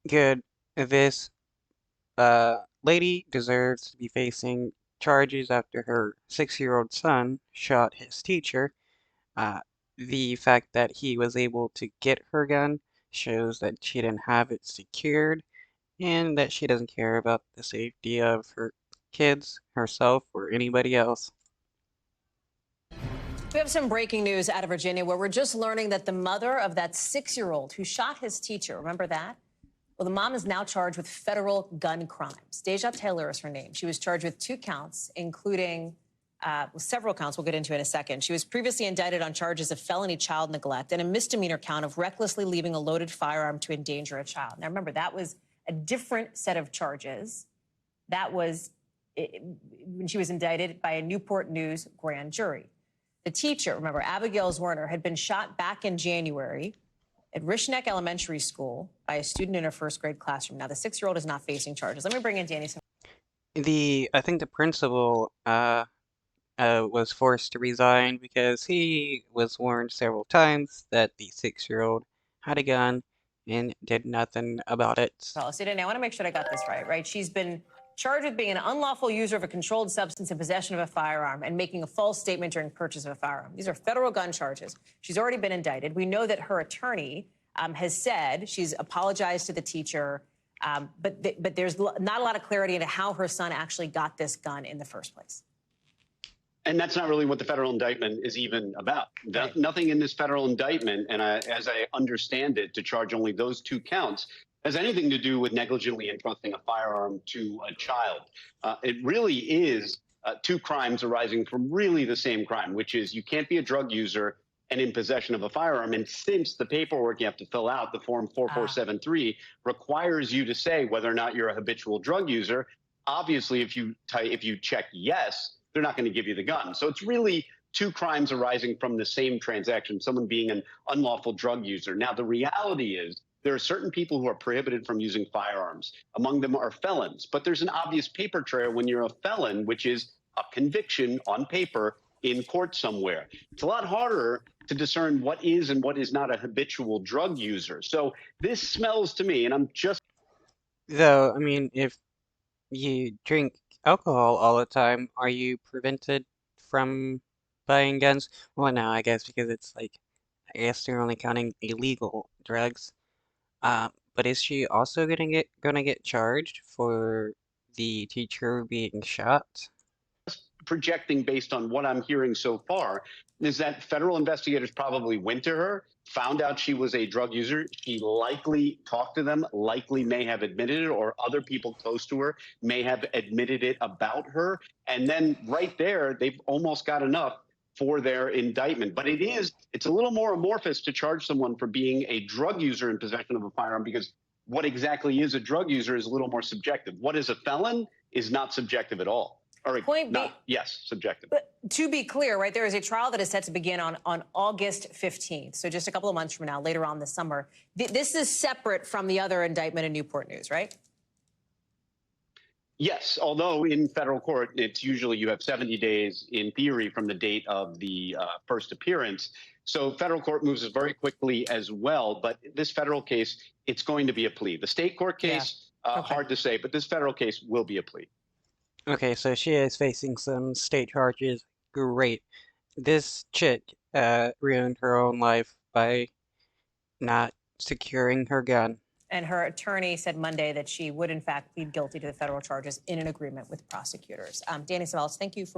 Good. This lady deserves to be facing charges after her 6-year-old son shot his teacher. Uh, the fact that he was able to get her gun shows that she didn't have it secured and that she doesn't care about the safety of her kids, herself, or anybody else. We have some breaking news out of Virginia where we're just learning that the mother of that 6-year-old who shot his teacher, remember that? Well, the mom is now charged with federal gun crimes. Deja Taylor is her name. She was charged with 2 counts, including several counts we'll get into in a second. She was previously indicted on charges of felony child neglect and a misdemeanor count of recklessly leaving a loaded firearm to endanger a child. Now, remember, that was a different set of charges. That was when she was indicted by a Newport News grand jury. The teacher, remember, Abigail Werner, had been shot back in January at Rishneck Elementary School by a student in her first grade classroom. Now, the 6-year-old is not facing charges. Let me bring in Danny. I think the principal was forced to resign because he was warned several times that the 6-year-old had a gun and did nothing about it. Policy today. I want to make sure I got this right? She's been charged with being an unlawful user of a controlled substance in possession of a firearm and making a false statement during purchase of a firearm. These are federal gun charges. She's already been indicted. We know that her attorney has said she's apologized to the teacher, but there's not a lot of clarity into how her son actually got this gun in the first place. And that's not really what the federal indictment is even about. Right. Nothing in this federal indictment, and as I understand it, to charge only those 2 counts, has anything to do with negligently entrusting a firearm to a child. It really is 2 crimes arising from really the same crime, which is you can't be a drug user and in possession of a firearm. And since the paperwork you have to fill out, the form 4473, requires you to say whether or not you're a habitual drug user, obviously if you check yes, they're not going to give you the gun. So it's really 2 crimes arising from the same transaction, someone being an unlawful drug user. Now, the reality is there are certain people who are prohibited from using firearms. Among them are felons. But there's an obvious paper trail when you're a felon, which is a conviction on paper in court somewhere. It's a lot harder to discern what is and what is not a habitual drug user. So this smells to me, and I'm just... Though, I mean, if you drink alcohol all the time, are you prevented from buying guns? Well, no, I guess because it's like, I guess they're only counting illegal drugs. But is she also gonna get charged for the teacher being shot? projecting based on what I'm hearing so far is that federal investigators probably went to her, found out she was a drug user. She likely talked to them, likely may have admitted it, or other people close to her may have admitted it about her. And then right there, they've almost got enough for their indictment. But it's a little more amorphous to charge someone for being a drug user in possession of a firearm, because what exactly is a drug user is a little more subjective. What is a felon is not subjective at all. Or yes, subjective. But to be clear, right, there is a trial that is set to begin on August 15th. So just a couple of months from now, later on this summer. This is separate from the other indictment in Newport News, right? Yes, although in federal court, it's usually you have 70 days in theory from the date of the first appearance. So federal court moves very quickly as well. But this federal case, it's going to be a plea. The state court case, hard to say, but this federal case will be a plea. Okay, so she is facing some state charges. Great. This chick ruined her own life by not securing her gun. And her attorney said Monday that she would, in fact, plead guilty to the federal charges in an agreement with prosecutors. Danny Savellis, thank you for